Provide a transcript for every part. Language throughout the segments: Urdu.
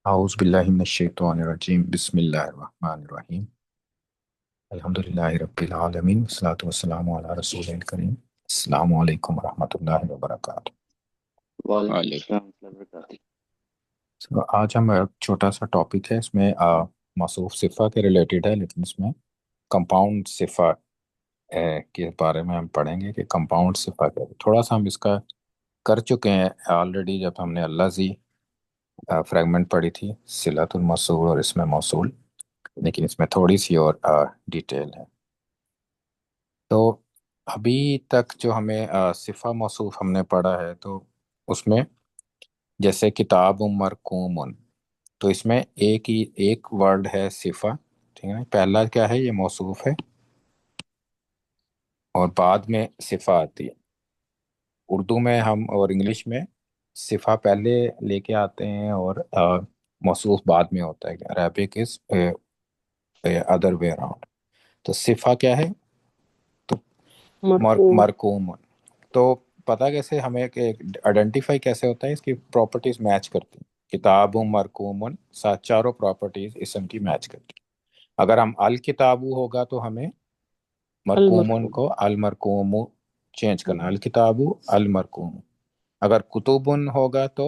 اعوذ باللہ من الشیطان الرجیم بسم اللہ الرحمن الرحیم الحمدللہ رب العالمین والصلاة والسلام علی رسول الکریم السلام علیکم ورحمۃ اللہ وبرکاتہ۔ وعلیکم وعلیکم السلام ورحمۃ اللہ وبرکاتہ۔ آج ہم ایک چھوٹا سا ٹاپک ہے، اس میں موصوف صفہ کے ریلیٹڈ ہے، لیکن اس میں کمپاؤنڈ صفہ کے بارے میں ہم پڑھیں گے کہ کمپاؤنڈ صفہ کیا ہے۔ تھوڑا سا ہم اس کا کر چکے ہیں آلریڈی، جب ہم نے اللفظی فریگمنٹ پڑھی تھی، صلۃ الموصول اور اسم موصول، لیکن اس میں تھوڑی سی اور ڈیٹیل ہے۔ تو ابھی تک جو ہمیں صفہ موصوف ہم نے پڑھا ہے، تو اس میں جیسے کتاب مرقوم، تو اس میں ایک ورڈ ہے صفہ، ٹھیک ہے۔ پہلا کیا ہے، یہ موصوف ہے، اور بعد میں صفہ آتی ہے۔ اردو میں ہم اور انگلش میں صفہ پہلے لے کے آتے ہیں اور موصوف بعد میں ہوتا ہے۔ Arabic is other way around. تو صفہ کیا ہے، تو مرقوم مرقوم۔ تو پتہ کیسے ہمیں کہ آئیڈینٹیفائی کیسے ہوتا ہے، اس کی پراپرٹیز میچ کرتی ہیں۔ کتاب مرقوم، ساتھ چاروں پراپرٹیز اسم کی میچ کرتی ہیں۔ اگر ہم الکتاب ہوگا تو ہمیں مرقوم المرقوم کو المرقوم چینج کرنا، الکتاب المرقوم۔ اگر کتب ہوگا تو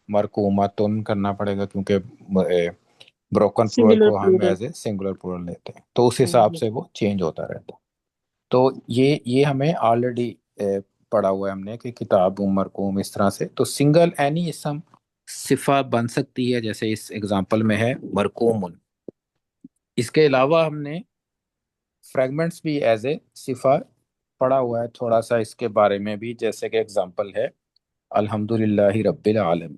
مرقومتن کرنا پڑے گا، کیونکہ بروکن پلورل سنگولر کو ہم plural. As a singular plural لیتے ہیں، تو اس حساب سے وہ چینج ہوتا رہتا ہے۔ تو یہ ہمیں آلریڈی پڑھا ہوا ہے ہم نے کہ کتاب مرقوم اس طرح سے۔ تو سنگل اینی اسم صفہ بن سکتی ہے، جیسے اس ایگزامپل میں ہے مرقوم۔ اس کے علاوہ ہم نے فریگمنٹس بھی ایز اے صفہ پڑھا ہوا ہے، تھوڑا سا اس کے بارے میں بھی، جیسے کہ ایگزامپل ہے الحمدللہ رب العالمین۔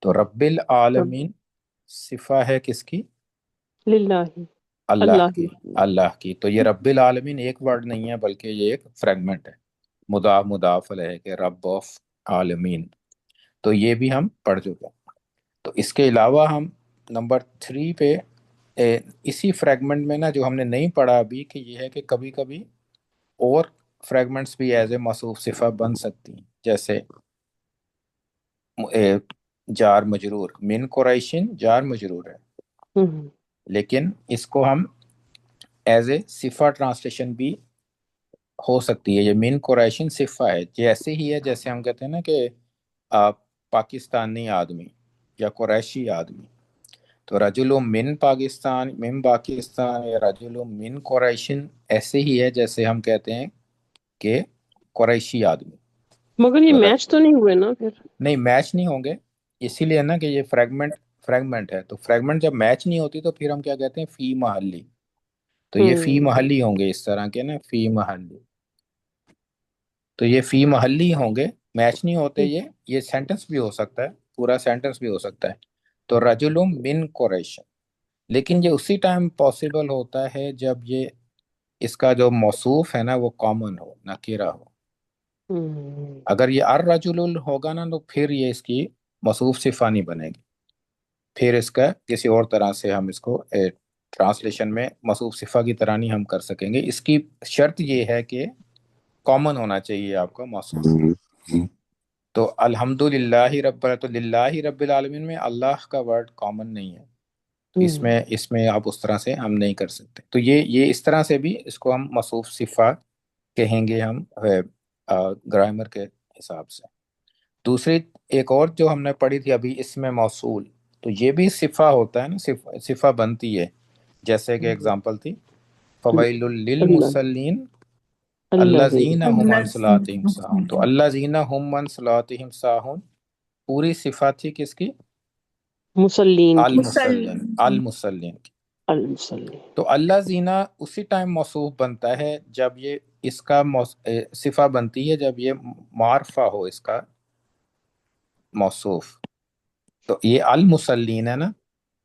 تو رب العالمین صفہ ہے کس کی؟ للہ، اللہ اللہ کی، اللہ کی۔ تو یہ رب العالمین ایک ورڈ نہیں ہے، بلکہ یہ ایک فریگمنٹ ہے، مضاف مضاف علیہ کہ رب آف عالمین۔ تو یہ بھی ہم پڑھ چکے ہیں۔ تو اس کے علاوہ ہم نمبر 3 پہ اسی فریگمنٹ میں نا، جو ہم نے نہیں پڑھا ابھی، کہ یہ ہے کہ کبھی کبھی اور فریگمنٹس بھی ایز اے موصوف صفہ بن سکتی ہیں، جیسے جار مجرور، من قریشن جار مجرور ہے، لیکن اس کو ہم ایز اے صفہ ٹرانسلیشن بھی ہو سکتی ہے۔ یہ من قریشن صفہ ہے، جیسے ہی ہے جیسے ہم کہتے ہیں نا کہ پاکستانی آدمی یا قریشی آدمی۔ تو رجل من پاکستان یا رجل من قریشن ایسے ہی ہے جیسے ہم کہتے ہیں کہ قریشی آدمی۔ مگر یہ تو میچ تو نہیں ہوئے نا پھر؟ نہیں، میچ نہیں ہوں گے، اسی لیے نا کہ یہ فریگمنٹ ہے۔ تو فریگمنٹ جب میچ نہیں ہوتی تو پھر ہم کیا کہتے ہیں، فی محلی۔ تو یہ فی محلی ہوں گے، اس طرح کے نا، فی محلی۔ تو یہ فی محلی ہوں گے، میچ نہیں ہوتے۔ یہ سینٹنس بھی ہو سکتا ہے، پورا سینٹنس بھی ہو سکتا ہے۔ تو رجل من قریش، لیکن یہ اسی ٹائم پاسبل ہوتا ہے جب یہ اس کا جو موصوف ہے نا وہ کامن ہو، نکیرہ ہو۔ اگر یہ الرجل ہوگا نا، تو پھر یہ اس کی موصوف صفہ نہیں بنے گی، پھر اس کا کسی اور طرح سے ہم اس کو ٹرانسلیشن میں موصوف صفہ کی طرح نہیں ہم کر سکیں گے۔ اس کی شرط یہ ہے کہ کامن ہونا چاہیے آپ کا موصوف۔ تو الحمدللہ تو للہ رب العالمین میں اللہ کا ورڈ کامن نہیں ہے، تو اس میں آپ اس طرح سے ہم نہیں کر سکتے۔ تو یہ اس طرح سے بھی اس کو ہم موصوف صفہ کہیں گے ہم گرامر کے حساب سے۔ دوسری ایک اور جو ہم نے پڑھی تھی ابھی، اس میں موصول، تو یہ بھی صفہ ہوتا ہے نا، صفہ بنتی ہے، جیسے کہ اگزامپل تھی فویل للمصلین الذین هم عن صلاتهم ساہون۔ تو الذین هم عن صلاتهم ساہون پوری صفہ تھی کس کی؟ مسلین کی، المصلین کی۔ المسلین۔ تو الذین اسی ٹائم موصوف بنتا ہے جب یہ اس کا صفہ بنتی ہے جب یہ معرفہ ہو اس کا موصوف۔ تو یہ المصلین ہے نا،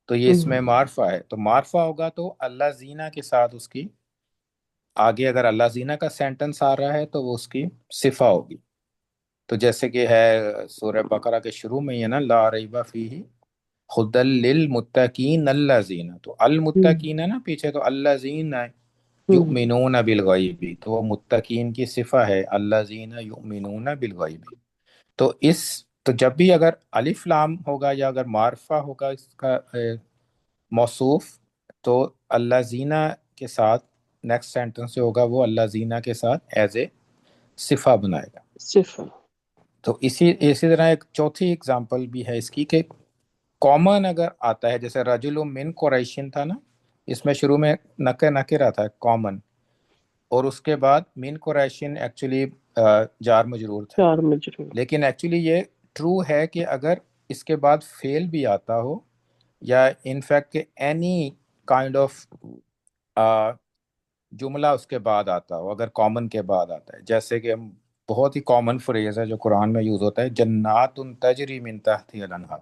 تو یہ اس میں معرفہ ہے، تو معرفہ ہوگا تو اللہ زینہ کے ساتھ اس کی آگے اگر اللہ زینہ کا سینٹنس آ رہا ہے تو وہ اس کی صفہ ہوگی۔ تو جیسے کہ ہے سورہ بقرہ کے شروع میں یہ نا، لا ریب فیہ ہدی للمتقین الذین، تو المتقین ہے نا پیچھے، تو الذین یؤمنون بالغیب، تو وہ متقین کی صفہ ہے، الذین یؤمنون بالغیب۔ تو اس تو جب بھی اگر الف لام ہوگا یا اگر معرفہ ہوگا اس کا موصوف، تو اللہ زینہ کے ساتھ نیکسٹ سینٹنس جو ہوگا وہ اللہ زینہ کے ساتھ ایز اے صفہ بنائے گا۔ صفر۔ تو اسی طرح ایک چوتھی اگزامپل بھی ہے اس کی کہ کامن اگر آتا ہے، جیسے رجل من قریشن تھا نا، اس میں شروع میں نکرہ تھا کامن، اور اس کے بعد من قریشن ایکچولی جار مجرور تھا، چار مجرور۔ لیکن ایکچولی یہ ٹرو ہے کہ اگر اس کے بعد فیل بھی آتا ہو، یا انفیکٹ اینی کائنڈ آف جملہ اس کے بعد آتا ہو، اگر کامن کے بعد آتا ہے، جیسے کہ بہت ہی کامن فریز ہے جو قرآن میں یوز ہوتا ہے، جنات تجری من تحتها الانہار،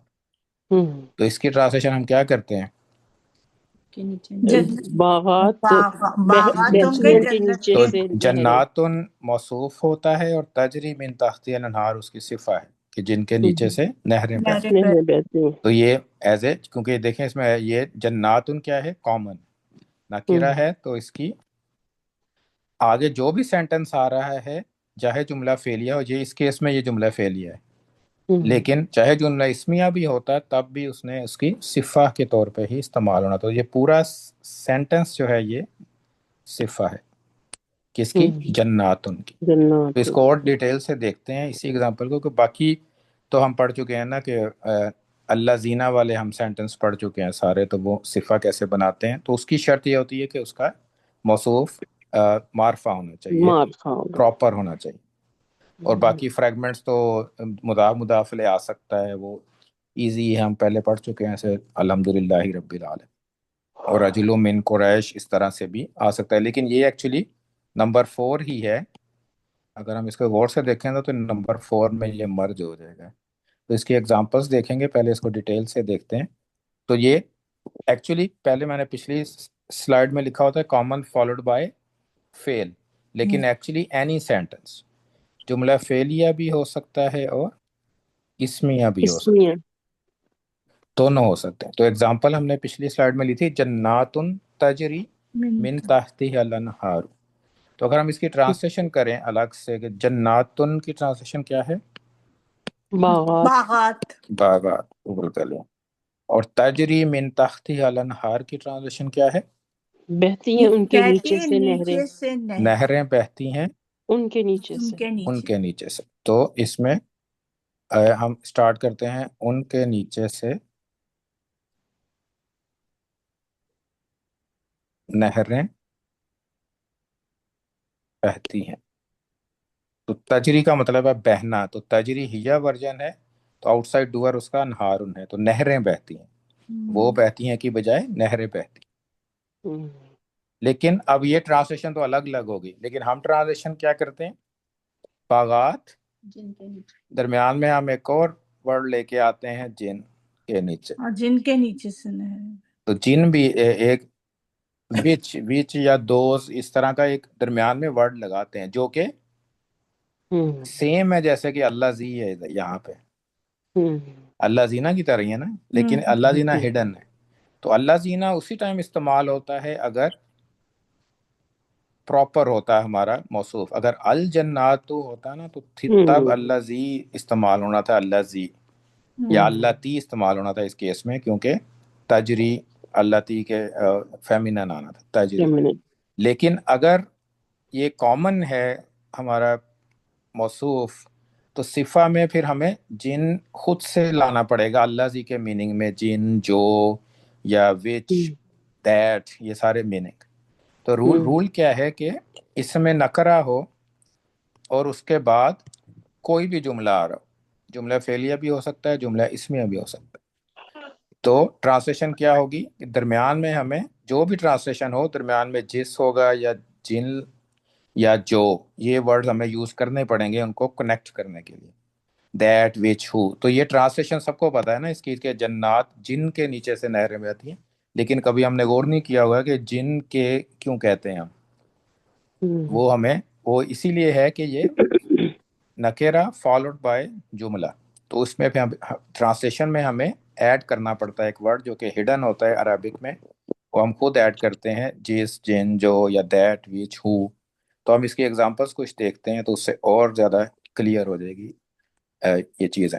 تو اس کی ٹرانسلیشن ہم کیا کرتے ہیں؟ باغات، باغاتوں کے بہتیوں کے نیچے تو سے نہریں۔ جنات موصوف ہوتا ہے اور تجری من تحتها الانہار اس کی صفہ ہے کہ جن کے نیچے سے نہریں بہتی ہیں۔ نہریں بہتی ہیں۔ تو یہ ایز اے، کیونکہ دیکھیں اس میں یہ جنات کیا ہے؟ کامن نکرہ ہے، تو اس کی آگے جو بھی سینٹنس آ رہا ہے چاہے جملہ فعلیہ ہو، یہ اس کیس میں یہ جملہ فعلیہ ہے، لیکن چاہے جملہ اسمیہ بھی ہوتا تب بھی اس نے اس کی صفہ کے طور پہ ہی استعمال ہونا، تو یہ پورا سینٹنس جو ہے یہ صفہ ہے کس کی؟ جناتن کی۔ تو جنات۔ اس کو اور ڈیٹیل سے دیکھتے ہیں اسی اگزامپل کو، کہ باقی تو ہم پڑھ چکے ہیں نا کہ اللہ زینہ والے ہم سینٹنس پڑھ چکے ہیں سارے، تو وہ صفہ کیسے بناتے ہیں، تو اس کی شرط یہ ہوتی ہے کہ اس کا موصوف معرفہ ہونا چاہیے، معرفہ ہوگا۔ پراپر ہونا چاہیے، اور باقی فریگمنٹس تو مضاف لے آ سکتا ہے، وہ ایزی ہے، ہم پہلے پڑھ چکے ہیں، ایسے الحمدللہ رب العالمین، اور رجل من قریش اس طرح سے بھی آ سکتا ہے، لیکن یہ ایکچولی نمبر 4 ہی ہے، اگر ہم اس کو غور سے دیکھیں تو نمبر 4 میں یہ مرج ہو جائے گا۔ تو اس کی ایگزامپلس دیکھیں گے، پہلے اس کو ڈیٹیل سے دیکھتے ہیں۔ تو یہ ایکچولی پہلے میں نے پچھلی سلائیڈ میں لکھا ہوتا ہے کامن فالوڈ بائی فیل، لیکن ایکچولی اینی سینٹنس جملہ فعلیہ بھی ہو سکتا ہے اور اسمیہ بھی ہو سکتا اسمیہ۔ ہے، دونوں ہو سکتے ہیں۔ تو ایگزامپل ہم نے پچھلی سلائیڈ میں لی تھی جنات تجری من تحتها الانہار، تو اگر ہم اس کی ٹرانسلیشن کریں الگ سے کہ جناتن کی ٹرانسلیشن کیا ہے؟ باغات۔ باغات، اوپر کر لیں، اور تجری من تحتها الانہار کی ٹرانسلیشن کیا ہے؟ بہتی ہیں ان کے نیچے سے نہریں۔ نہریں بہتی ہیں ان کے نیچے سے۔ ان کے نیچے سے، تو اس میں ہم سٹارٹ کرتے ہیں ان کے نیچے سے نہریں بہتی ہیں، تو تجری کا مطلب ہے بہنا، تو تجری ہیا ورژن ہے، تو آؤٹ سائڈ ڈور اس کا انہارن ہے، تو نہریں بہتی ہیں، وہ بہتی ہیں کی بجائے نہریں بہتی ہیں۔ لیکن اب یہ ٹرانسلیشن تو الگ الگ ہوگی، لیکن ہم ٹرانسلیشن کیا کرتے ہیں؟ باغات، درمیان میں ہم ایک اور ورڈ لے کے آتے ہیں جن کے نیچے، جن کے نیچے سے نہر، تو جن بھی ایک وچ یا دوز اس طرح کا ایک درمیان میں ورڈ لگاتے ہیں جو کہ سیم ہے، جیسے کہ اللہ زی ہے یہاں پہ، اللہ زینہ کی طرح ہی ہے نا، لیکن اللہ زینہ ہڈن ہے، تو اللہ زینہ اسی ٹائم استعمال ہوتا ہے اگر پراپر ہوتا ہے ہمارا موصوف، اگر الجنات ہوتا نا تو تب اللہ زی استعمال ہونا تھا، اللہ زی یا اللہ تی استعمال ہونا تھا اس کیس میں، کیونکہ تجری اللہ تی کے فیمینن آنا تھا تجری، لیکن اگر یہ کامن ہے ہمارا موصوف، تو صفہ میں پھر ہمیں جن خود سے لانا پڑے گا، اللہ زی کے میننگ میں جن، جو یا وچ، دیٹ، یہ سارے میننگ۔ تو رول کیا ہے کہ اس میں نکرہ ہو اور اس کے بعد کوئی بھی جملہ آ رہا ہو، جملہ فعلیہ بھی ہو سکتا ہے، جملہ اسمیہ بھی ہو سکتا ہے، تو ٹرانسلیشن کیا ہوگی کہ درمیان میں ہمیں جو بھی ٹرانسلیشن ہو، درمیان میں جس ہوگا یا جن یا جو، یہ ورڈ ہمیں یوز کرنے پڑیں گے ان کو کنیکٹ کرنے کے لیے، دیٹ، وچ، ہو۔ تو یہ ٹرانسلیشن سب کو پتا ہے نا اس کی کہ جنات جن کے نیچے سے نہریں بہتی ہیں، لیکن کبھی ہم نے غور نہیں کیا ہوگا کہ جن کے کیوں کہتے ہیں ہم، وہ ہمیں وہ اسی لیے ہے کہ یہ نکیرہ فالوڈ بائی جملہ، تو اس میں پھر ٹرانسلیشن میں ہمیں ایڈ کرنا پڑتا ہے ایک ورڈ جو کہ ہڈن ہوتا ہے عربک میں، وہ ہم خود ایڈ کرتے ہیں، جس، جن، جو یا دیٹ، وچ، ہو۔ تو ہم اس کی ایگزامپلس کچھ دیکھتے ہیں تو اس سے اور زیادہ کلیئر ہو جائے گی یہ چیز ہے۔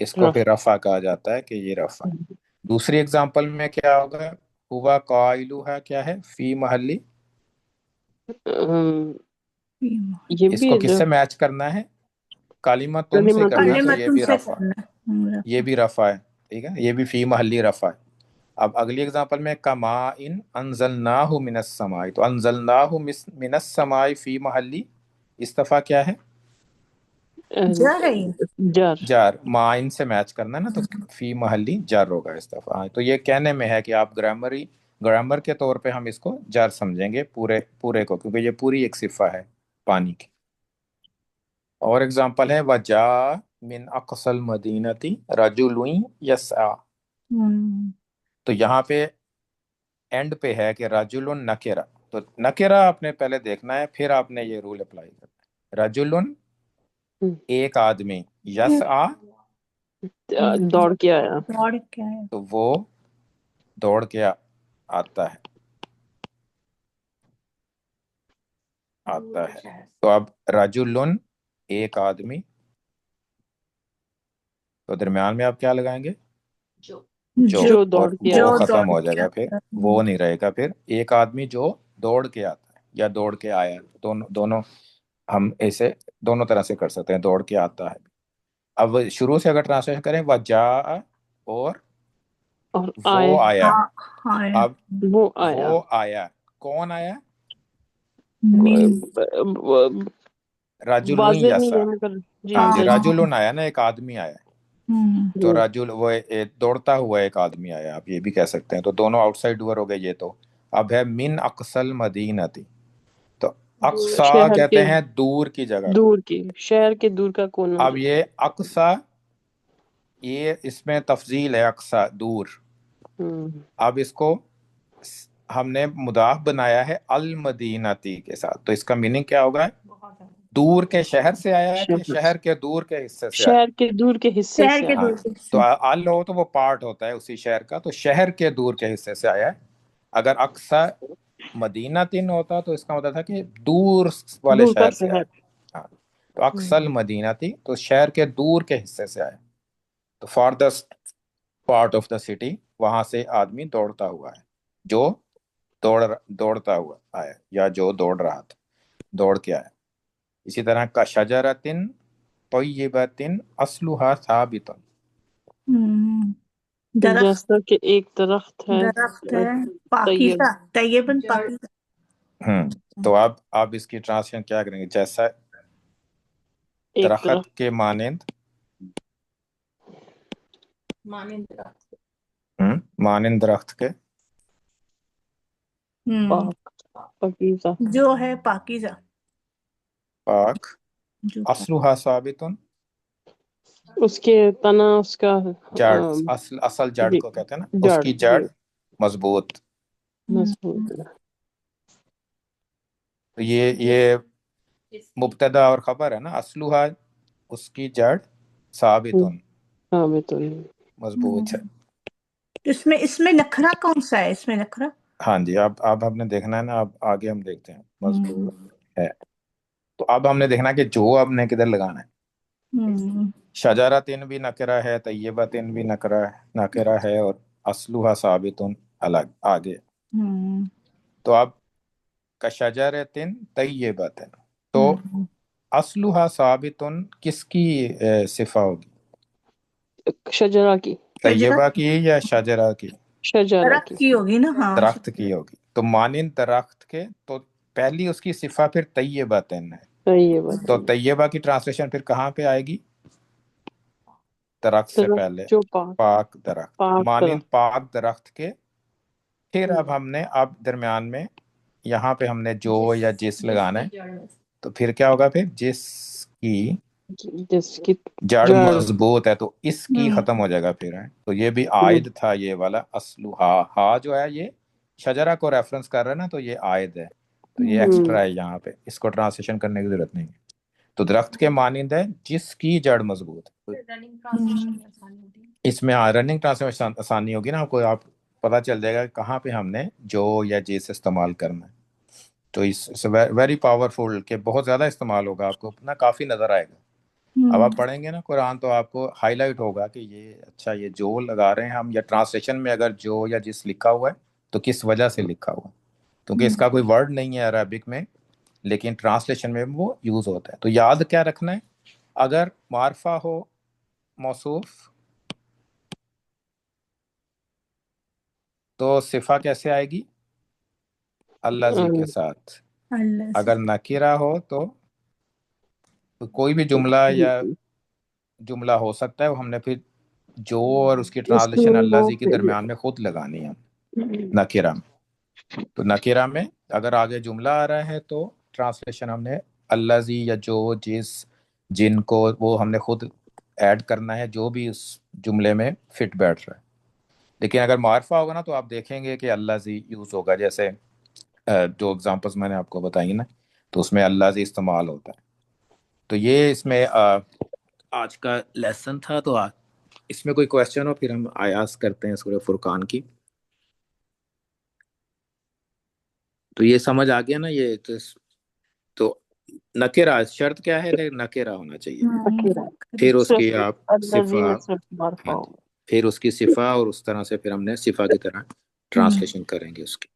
اس کو پھر رفع رفع کہا جاتا ہے کہ یہ رفع ہے۔ دوسری اگزامپل میں کیا ہوگا؟ ہوا قائلوہا کیا ہے؟ فی محلی، ہم، یہ اس بھی کو کس سے میچ کرنا ہے؟ کلمتن سے کلمۃ کرنا ہے، تو کلمہ یہ تم بھی سے رفع، کرنا یہ بھی رفع ہے، ٹھیک ہے، یہ بھی فی محلی رفع ہے۔ اب اگلی اگزامپل میں کما ان انزلناہ من السماء، تو انزلناہ من السماء فی محلی استفا کیا ہے؟ جا رہی جار جار، ما ان سے میچ کرنا ہے نا، تو فی محلی جار ہوگا استفا۔ تو یہ کہنے میں ہے کہ آپ گرامر کے طور پہ ہم اس کو جار سمجھیں گے پورے کو، کیونکہ یہ پوری ایک صفہ ہے پانی کی۔ اور اگزامپل ہے وجا من اقصى المدینہ رجل یسعى، تو یہاں پہ اینڈ پہ ہے کہ رجل نکرہ، تو نکرہ آپ نے پہلے دیکھنا ہے، پھر آپ نے یہ رول اپلائی کرنا ہے۔ رجل ایک آدمی، یسعى دوڑ کے آیا، دوڑ کیا ہے؟ تو وہ دوڑ کے آتا ہے۔ تو اب رجل ایک آدمی، تو درمیان میں آپ کیا لگائیں گے؟ جو، جو اور دوڑ کے وہ آیا، ختم ہو دوڑ جائے کے گا، پھر آتا ہے۔ وہ نہیں رہے گا، پھر ایک آدمی جو دوڑ کے آتا ہے یا دوڑ کے آیا، دونوں ہم ایسے دونوں طرح سے کر سکتے ہیں، دوڑ کے آتا ہے۔ اب شروع سے اگر ٹرانسلیشن کریں وجاء، اور اور آئے، وہ آیا، ہاں ہاں اب وہ آیا، وہ آیا، کون آیا؟ مین رجل واضح نہیں یسعى، رہنا کر، جی ہاں جی، جیسے رجل آیا نا، ایک آدمی آیا، تو رجل وہ دوڑتا ہوا ایک آدمی آیا، آپ یہ بھی کہہ سکتے ہیں، تو دونوں آؤٹ سائڈ ڈور ہو گئے یہ تو۔ اب ہے من اقصل مدینتی، تو اقصا شہر کے کہتے ہیں دور کی جگہ کو۔ دور کی، شہر کے دور کا کونا، اب یہ اقصا، یہ اس میں تفضیل ہے، اقصا دور۔ اب اس کو ہم نے مضاف بنایا ہے المدینتی کے ساتھ، تو اس کا میننگ کیا ہوگا؟ دور کے شہر سے آیا ہے کہ شہر شہر کے دور کے حصے سے آیا؟ شہر کے دور کے حصے شہر سے کے آیا، ہاں، دور سے تو ال ہو تو وہ پارٹ ہوتا ہے اسی شہر کا، تو شہر کے دور کے حصے سے آیا ہے۔ اگر اقصا مدینہ تن ہوتا تو اس کا مطلب تھا کہ دور والے دور کا شہر سے شہر، آیا، ہاں، تو اقصل مدینہ تھی تو شہر کے دور کے حصے سے آیا، تو farthest part of the city, وہاں سے آدمی دوڑتا ہوا ہے، جو دوڑتا ہوا آیا، یا جو دوڑ رہا تھا، دوڑ کے آیا۔ اسی طرح کا شجرتن طیبتن اصلها ثابت، درخت جیسا کہ ایک درخت ہے درخت ہے طیب، پاکیزہ، طیبن پاکیزہ۔ تو آپ اس کی ٹرانسلیشن کیا کریں گے؟ جیسا ایک درخت درخت، کے مانند، مانند درخت کے پاک، پاکیزہ، جو ہے پاکیزہ، پاک، جو اصلها ثابت، اس کے تنا، اس کا جڑ، اصل جڑ جی کو کہتے ہیں نا، اس جڑ، کی جی جڑ مضبوط۔ مضبوط ہے، تو یہ مبتدا اور خبر ہے نا، اصلها اس کی جڑ، ثابت ثابت، مضبوط ہے۔ اس میں نکھرا کون سا ہے؟ اس میں نکھرا ہاں جی، اب ہم نے دیکھنا ہے نا، اب آگے ہم دیکھتے ہیں، مضبوط ہے۔ تو اب ہم نے دیکھنا ہے کہ جو اب نے کدھر لگانا ہے۔ شجرتن بھی نکرہ ہے، طیبتن بھی نکرہ ہے، اور اصلها ثابت الگ آگے۔ تو اب کشجرتن طیبتن، تو اصلها ثابت کس کی صفہ ہوگی؟ شجرا کی، شجرا طیبہ کی یا شجرہ کی؟ شجرا درخت کی، کی ہوگی نا، ہاں درخت کی ہوگی، تو مانند درخت کے، تو پہلی اس کی صفہ پھر طیبتن ہے، طیبۃ، تو طیبہ کی ٹرانسلیشن پھر کہاں پہ آئے گی؟ درخت سے درخت پہلے جو پاک، پاک درخت، پاک مانند درخت، پاک درخت کے۔ پھر اب ہم نے درمیان میں یہاں پہ ہم نے جو یا جس لگانا ہے، تو پھر کیا ہوگا؟ پھر جس کی جس کی جڑ جڑ، مضبوط ہے، تو اس کی ختم ہو جائے گا پھر ہے، تو یہ بھی عائد تھا یہ والا اصلھا، ہا جو ہے یہ شجرہ کو ریفرنس کر رہا ہے نا، تو یہ عائد ہے، تو یہ ایکسٹرا ہے یہاں پہ، اس کو ٹرانسلیشن کرنے کی ضرورت نہیں ہے۔ تو درخت کے مانند ہے جس کی جڑ مضبوط ہے، اس میں رننگ ٹرانسلیشن آسانی ہوگی نا، کوئی آپ پتہ چل جائے گا کہ کہاں پہ ہم نے جو یا جس استعمال کرنا ہے، تو اس ویری پاورفل کہ بہت زیادہ استعمال ہوگا، آپ کو نا کافی نظر آئے گا اب آپ پڑھیں گے نا قرآن تو آپ کو ہائی لائٹ ہوگا کہ یہ اچھا یہ جو لگا رہے ہیں ہم، یا ٹرانسلیشن میں اگر جو یا جس لکھا ہوا ہے تو کس وجہ سے لکھا ہوا ہے، کیونکہ اس کا کوئی ورڈ نہیں ہے عربک میں، لیکن ٹرانسلیشن میں وہ یوز ہوتا ہے۔ تو یاد کیا رکھنا ہے، اگر معرفہ ہو موصوف تو صفہ کیسے آئے گی؟ الذی کے ساتھ۔ اگر نکرہ ہو تو کوئی بھی جملہ یا جملہ ہو سکتا ہے، وہ ہم نے پھر جو اور اس کی اس ٹرانسلیشن میں وہ الذی کے درمیان میں خود لگانی ہے نکرہ میں۔ تو نکرہ میں اگر آگے جملہ آ رہا ہے تو ٹرانسلیشن ہم نے الذی یا جو جس جن کو وہ ہم نے خود ایڈ کرنا ہے جو بھی اس جملے میں فٹ بیٹھ رہا ہے۔ لیکن اگر معرفہ ہوگا نا تو آپ دیکھیں گے کہ الذی یوز ہوگا، جیسے جو اگزامپلس میں نے آپ کو بتائی نا تو اس میں الذی استعمال ہوتا ہے۔ تو یہ اس میں آج کا لیسن تھا۔ تو اس میں کوئی کویسچن ہو پھر ہم آیات کرتے ہیں سورہ فرقان کی۔ تو یہ سمجھ آ گیا نا، یہ تو نکرہ شرط کیا ہے، نکرہ ہونا چاہیے، پھر اس کی صرف آپ الذی صفا، میں صرف معرفہ ہاں ہو۔ جی، پھر اس کی صفا، اور اس طرح سے پھر ہم نے صفا کی طرح ٹرانسلیشن کریں گے اس کی۔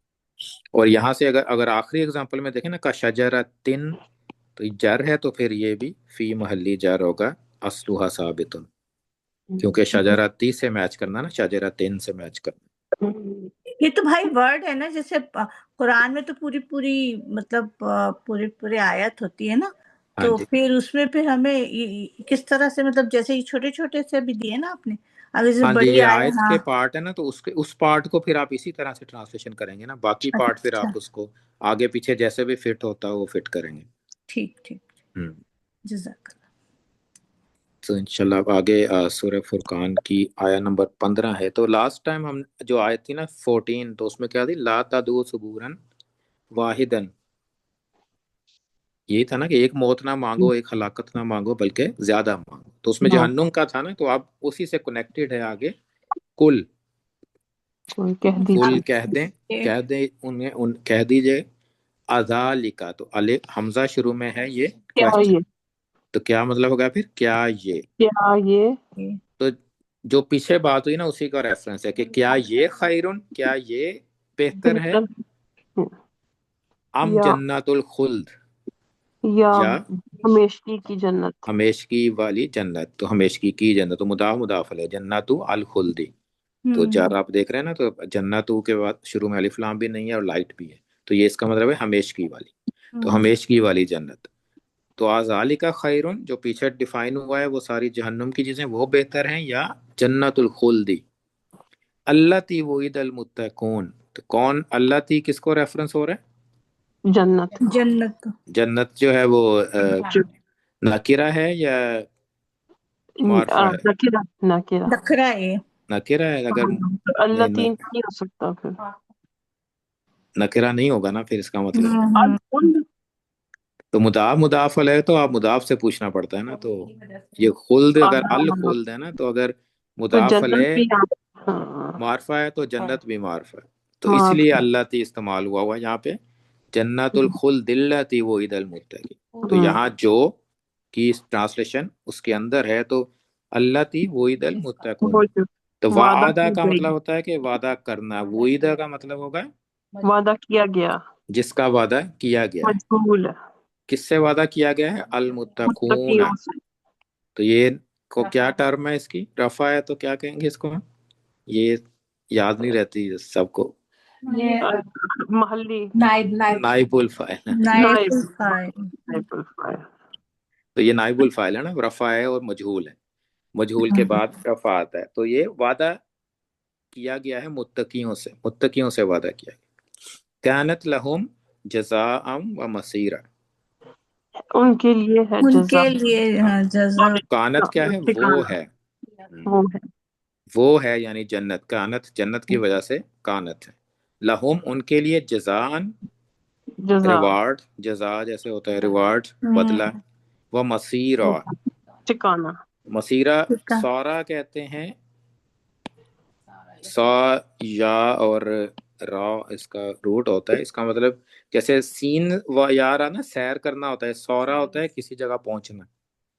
اور یہاں سے اگر آخری اگزامپل میں دیکھیں نا کا شجرتن، تو یہ جر ہے تو پھر یہ بھی فی محلی جر ہوگا، اصلها ثابت، کیونکہ شجرتی سے میچ کرنا نا، شجرتن سے میچ کرنا۔ یہ تو بھائی ورڈ ہے نا، جیسے قرآن میں تو پوری پوری مطلب پوری پوری آیت ہوتی ہے نا، ہاں تو جی، پھر اس میں پھر ہمیں کس طرح سے مطلب جیسے یہ چھوٹے چھوٹے سے بھی دیے نا آپ نے، اگر جیسے ہاں جی، بڑی یہ آئے، آیت ہاں کے پارٹ ہے نا، تو اس پارٹ کو پھر آپ اسی طرح سے ٹرانسلیشن کریں گے نا، باقی پارٹ پھر اچھا آپ اس کو آگے پیچھے جیسے بھی فٹ ہوتا ہے وہ فٹ کریں گے۔ ٹھیک ٹھیک، ہوں۔ جزاک اللہ۔ تو انشاءاللہ اب آگے سورہ فرقان کی آیا نمبر 15 ہے۔ تو لاسٹ ٹائم ہم جو آیت تھی نا 14، تو اس میں کیا تھی، لا تدعو ثبورا واحدن، یہی تھا نا کہ ایک موت نہ مانگو، ایک ہلاکت نہ مانگو، بلکہ زیادہ مانگو۔ تو اس میں جہنم کا تھا نا، تو اب اسی سے کنیکٹڈ ہے آگے کل، کوئی کہہ کل دیجیے کہہ دیجئے اذالک، تو حمزہ شروع میں ہے، یہ کیا کوشچن، یہ تو کیا مطلب ہوگا پھر، کیا یہ؟ کیا یہ تو جو پیچھے بات ہوئی نا اسی کا ریفرنس ہے کہ کیا یہ خیرن، کیا یہ بہتر ہے، بہتر ام یا جنت الخلد، یا یا ہمیشگی کی جنت۔ ہمیشگی والی جنت۔ تو ہمیشگی کی جنت تو مضاف مضاف ہے، جنت الخلدی، تو جب آپ دیکھ رہے ہیں نا تو جنت کے بعد شروع میں الف لام بھی نہیں ہے اور لائٹ بھی ہے، تو یہ اس کا مطلب ہے ہمیشگی والی، تو ہمیشگی والی جنت۔ تو ذالک خیرن جو پیچھے ڈیفائن ہوا ہے وہ ساری جہنم کی چیزیں وہ بہتر ہیں، یا جنت الخلدی التی وعد المتقون، تو کون التی کس کو ریفرنس ہو رہا جنت جنت ہے؟ جنت جو ہے وہ نکرہ ہے یا معرفہ ہے؟ نکرہ نکرہ نکرہ ہے، نکرہ ہے، اگر اللہ تین نہیں ہو سکتا پھر۔ نکرہ نہیں ہوگا نا پھر اس کا مطلب، الخلد تو مضاف مضاف علیہ تو آپ مضاف سے پوچھنا پڑتا ہے نا، تو یہ خلد اگر الخلد ہے نا، تو اگر تو مضاف جنت علیہ بھی ہاں معرفہ ہے تو جنت بھی معرفہ ہے، تو اس معاف لیے ہے۔ اللہ تی استعمال ہوا یہاں پہ، جنت الخلد التی وعد المتقین۔ تو یہاں جو کی ٹرانسلیشن اس کے اندر ہے، تو اللہ تی وعد المتقون، وہ جو تو وعدہ وعدہ کی کا گئی، مطلب ہوتا ہے کہ وعدہ کرنا، وعدہ کا مطلب ہوگا وعدہ کیا گیا، جس کا وعدہ کیا گیا ہے۔ مجبول ہے کس سے وعدہ کیا گیا ہے؟ المتقون۔ متقیوں سے۔ تو یہ کو کیا ٹرم ہے، اس کی رفع ہے تو کیا کہیں گے اس کو ہم؟ یہ یاد نہیں رہتی سب کو، محلی نائب الفاعل۔ نائب نائب الفاعل۔ نائب الفاعل۔ تو یہ نائب الفاعل ہے نا، رفع ہے اور مجہول ہے، مجہول کے بعد رفع آتا ہے، تو یہ وعدہ کیا گیا ہے متقیوں سے، متقیوں سے وعدہ کیا گیا۔ کانت لہم جزاء و مسیرا، ان کے لیے ہے ان جزا کے لیے جزا، کانت کیا ہے، وہ ٹھکانہ، ہے، وہ ہے وہ ہے یعنی جنت، کانت جنت کی وجہ سے کانت ہے، لہم ان کے لیے جزان جزا، ریوارڈ، جزا جیسے ہوتا ہے ریوارڈ بدلہ، وہ مسیرا، ٹھکانہ۔ مسیرا سورا کہتے ہیں، سا یا اور را اس کا روٹ ہوتا ہے، اس کا مطلب جیسے سین و یارا نا سیر کرنا ہوتا ہے، سورا ہوتا ہے کسی جگہ پہنچنا،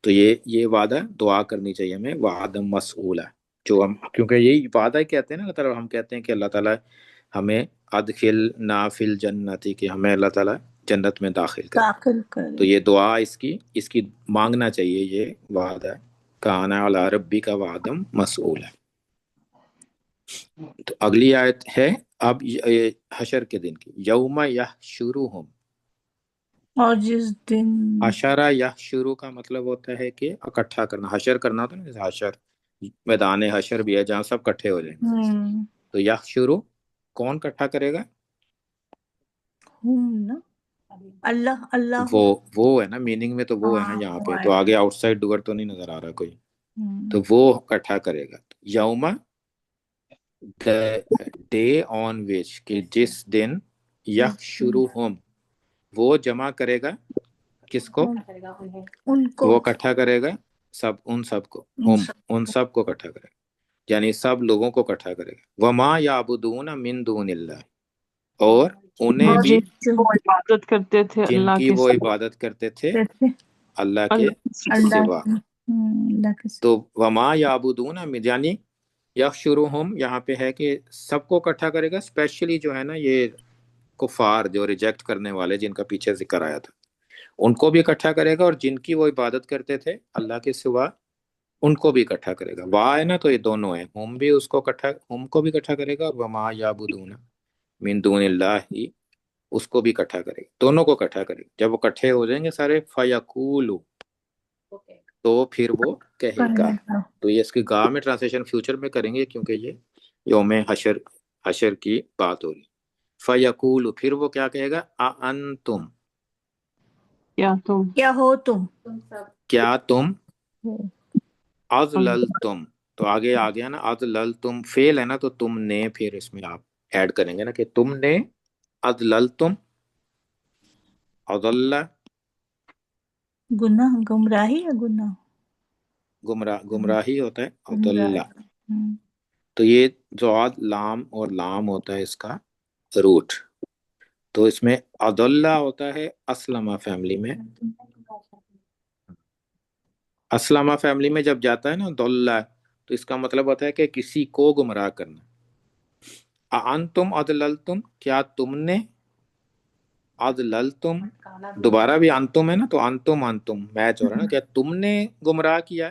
تو یہ وعدہ دعا کرنی چاہیے ہمیں، وعدہ مسئولہ، جو ہم کیونکہ یہی وعدہ کہتے ہیں نا، اللہ تعالیٰ ہم کہتے ہیں کہ اللہ تعالیٰ ہمیں ادخل نافل جنتی، کہ ہمیں اللہ تعالیٰ جنت میں داخل کرے. داخل تو کرے. یہ دعا اس کی مانگنا چاہیے، یہ وعدہ کانا علی ربی کا وعدم مسئول ہے. تو اگلی آیت ہے اب یہ حشر کے دن کی، یوم یحشرہم. اور جس دن حشرہ یحشرو کا مطلب ہوتا ہے کہ اکٹھا کرنا، حشر کرنا ہوتا ہے نا، جیسے حشر میدان حشر بھی ہے جہاں سب کٹھے ہو جائیں گے. تو یحشرو کون اکٹھا کرے گا؟ نا اللہ اللہ وہ ہے نا، میننگ میں تو وہ ہے نا یہاں پہ، تو آگے آؤٹ سائڈ ڈور تو نہیں نظر آ رہا کوئی، تو وہ اکٹھا کرے گا. یوم ڈے آن وچ، کہ جس دن یحشرہم وہ جمع کرے گا کس کو؟ ان کو، وہ اکٹھا کرے گا ان سب کو، ان سب کو اکٹھا کرے گا، یعنی سب لوگوں کو اکٹھا کرے گا. وما یعبدون من دون اللہ، اور انہیں بھی وہ عبادت کرتے تھے جن اللہ کی کے وہ سوا، عبادت کرتے تھے اللہ کے اللہ سوا. تو وما یعبدون یعنی یحشرہم یہاں پہ ہے کہ سب کو اکٹھا کرے گا، اسپیشلی جو ہے نا یہ کفار جو ریجیکٹ کرنے والے جن کا پیچھے ذکر آیا تھا، ان کو بھی اکٹھا کرے گا، اور جن کی وہ عبادت کرتے تھے اللہ کے سوا ان کو بھی اکٹھا کرے گا. وا ہے نا، تو یہ دونوں ہیں، ہم بھی اس کو اکٹھا، ہم کو بھی اکٹھا کرے گا، اور وما یعبدون من دون اللہ اس کو بھی اکٹھا کرے گا، دونوں کو اکٹھا کرے گا. جب وہ اکٹھے ہو جائیں گے سارے، فیقولو تو پھر وہ کہے گا. تو یہ اس کی گاہ میں ٹرانسلیشن فیوچر میں کریں گے کیونکہ یہ یوم حشر کی بات ہو رہی. فیقولو پھر وہ کیا کہے گا؟ اانتم کیا ہو تم، کیا تم اضللتم. تو آگے آ گیا نا، اضللتم فعل ہے نا، تو تم نے پھر اس میں آپ ایڈ کریں گے نا کہ تم نے اضللتم، اضل گناہ گمراہی یا گناہ گمراہی ہوتا ہے، اضل. گمراہی. تو یہ ضاد لام اور لام ہوتا ہے اس کا روٹ. تو اس میں اضل ہوتا ہے اسلمہ فیملی میں، اسلمہ فیملی میں جب جاتا ہے نا ضل، تو اس کا مطلب ہوتا ہے کہ کسی کو گمراہ کرنا. انتم اضللتم کیا تم نے، اضللتم دوبارہ بھی انتم ہے نا، تو انتم میچ ہو رہا ہے نا، کیا تم نے گمراہ کیا،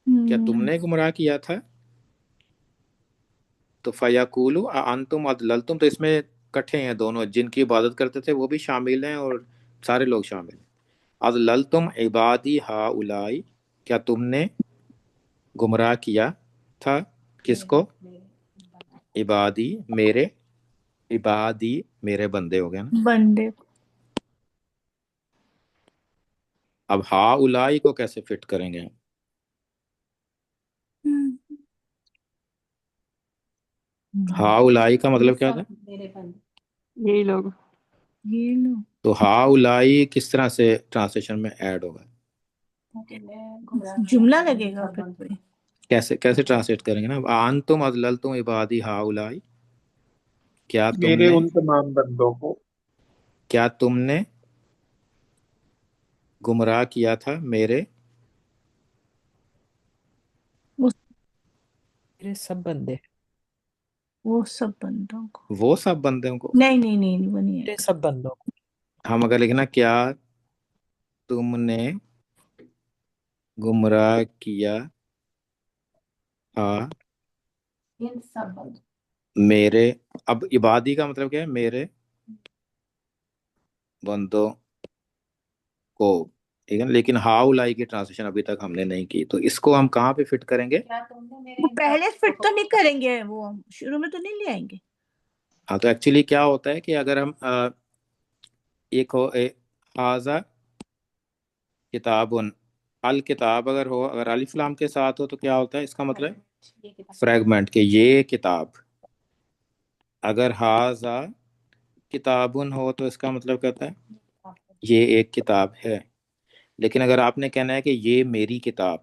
کیا تم نے گمراہ کیا تھا. تو فیقولو انتم اضللتم، تو اس میں کٹھے ہیں دونوں، جن کی عبادت کرتے تھے وہ بھی شامل ہیں اور سارے لوگ شامل ہیں. اضللتم عبادی ہؤلاء، کیا تم نے گمراہ کیا تھا کس کو؟ عبادی میرے، عبادی میرے بندے ہو گئے نا. بندے. اب ہؤلاء کو کیسے فٹ کریں گے؟ ہؤلاء کا مطلب کیا تھا؟ یہی لوگ. یہ لو تو ہؤلاء کس طرح سے ٹرانسلیشن میں ایڈ ہوگا؟ جملہ لگے گا پھر کوئی. کیسے ٹرانسلیٹ کریں گے نا؟ انتم اضللتم عبادی ہؤلاء، کیا تم میرے نے، ان تمام بندوں کو. کیا تم نے گمراہ کیا تھا میرے میرے سب بندے، وہ سب بندوں کو. وہ سب بندوں کو. نہیں وہ نہیں میرے ہے. سب بندوں کو. ہم اگر لکھنا کیا تم نے گمراہ کیا تھا میرے، اب عبادی کا مطلب کیا ہے؟ میرے بندوں کو، ٹھیک ہے. لیکن ہاؤلائی کی ٹرانسلیشن ابھی تک ہم نے نہیں کی، تو اس کو ہم کہاں پہ فٹ کریں گے؟ وہ پہلے فٹ تو نہیں کریں گے، وہ شروع میں تو نہیں لے آئیں گے. ہاں، تو ایکچولی کیا ہوتا ہے کہ اگر ہم ایک ہو حاضہ کتاب، الکتاب اگر ہو، اگر الف لام کے ساتھ ہو تو کیا ہوتا ہے اس کا مطلب؟ فریگمنٹ، کہ یہ کتاب. اگر حاضہ کتابن ہو تو اس کا مطلب کہتا ہے یہ ایک کتاب ہے. لیکن اگر آپ نے کہنا ہے کہ یہ میری کتاب،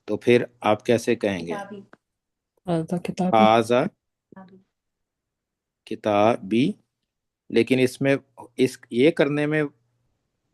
تو پھر آپ کیسے کہیں گے؟ کتابی. حاضہ کتابی. لیکن اس میں یہ کرنے میں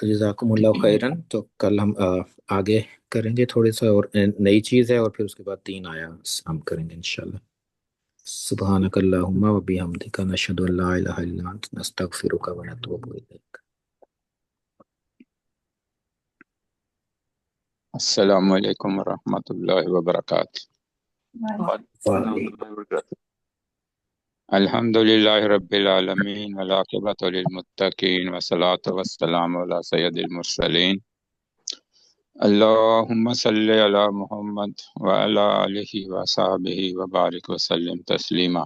تو جزاکم اللہ خیرن. تو کل ہم آگے کریں گے تھوڑے سا، اور نئی چیز ہے، اور پھر اس کے بعد 3 آیات ہم کریں گے انشاءاللہ. سبحانک اللہم و بحمدک نشہد ان لا الہ الا انت نستغفرک و نتوب الیک. السلام علیکم ورحمۃ اللہ وبرکاتہ. الحمد للہ رب العالمین والعاقبۃ للمتقین والصلاۃ والسلام علی سید المرسلین. اللہم صلی علی محمد وعلی آلہ وصحبہ وبارک وسلم تسلیما.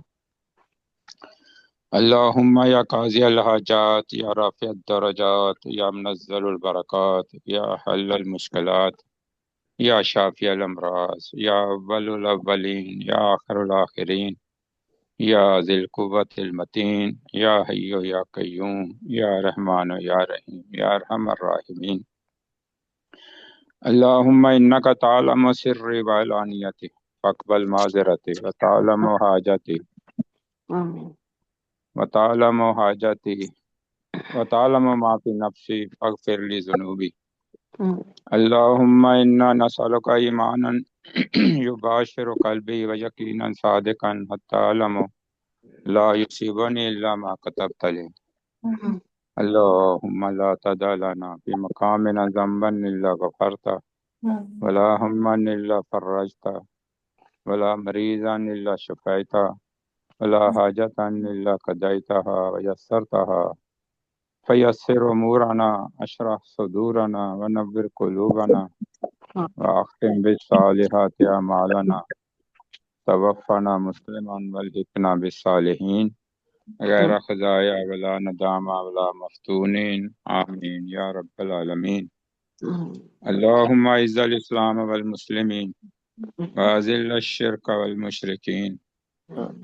اللہم یا قاضی الحاجات یا رافع الدرجات یا منزل البرکات یا حل المشکلات یا شافی الامراض یا اول الاولین یا آخر الآخرین یا ذی القوۃ المتین یا حی یا قیوم یا رحمان یا رحیم یا ارحم الراحمین. اللہم انک تعلم سری وعلانیتی فاقبل معذرتی وتعلم حاجتی وتعلم حاجتی وتعلم ما فی نفسی فاغفر لی ذنوبی. اللہم انا نسألک ایمانا یباشر قلبی و یقینا صادقا حتی علم لا یصیبنی الا ما کتبت لی. اللہم لا تدع لنا فی مقامنا ذنبا الا غفرتا ولا ہما الا فرجتا ولا مریضا الا شفیتا ولا حاجتا الا قضیتها ویسرتها فیسر امورنا اشرح صدورنا ونور قلوبنا واختم بالصالحات اعمالنا توفنا مسلما والحقنا بالصالحین غیر خزایا ولا ندامہ ولا مفتونین آمین یا رب العالمین. اللہم اعز الاسلام والمسلمین واذل الشرک والمشرکین.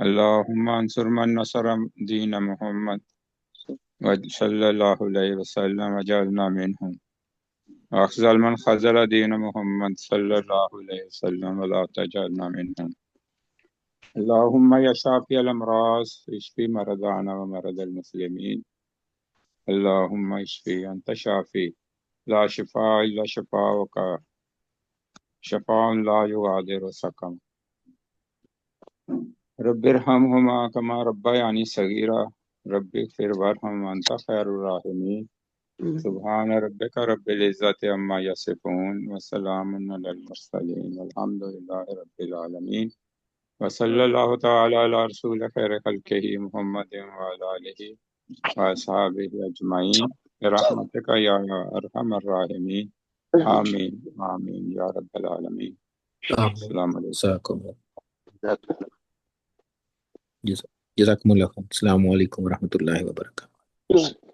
اللہم انصر من نصر دین محمد صلی اللہ علیہ وسلم وجعلنا منہم، واخذل من خذل دین محمد صلی اللہ علیہ وسلم ولا تجعلنا منہم. اللہم یا شافی الامراض اشفی مرضانا ومرض المسلمین. اللہم اشفی انت شافی لا شفاء الا شفاءک شفاء لا یغادر سقما. رب ارحمہما کما ربیانی صغیرا رب اغفر وارحم وانت خیر الراحمین. سبحان ربک رب العزت عما یصفون وسلام علی المرسلین والحمد للہ رب العالمین. وصلی اللہ تعالی علی رسول خیر خلقہ محمد وعلی آلہ واصحابہ اجمعین برحمتک یا ارحم الراحمین. آمین آمین یا رب العالمین. آمین. السلام علیکم. جزاکم اللہ. جزاکم اللہ خیر. السلام علیکم ورحمۃ اللہ وبرکاتہ.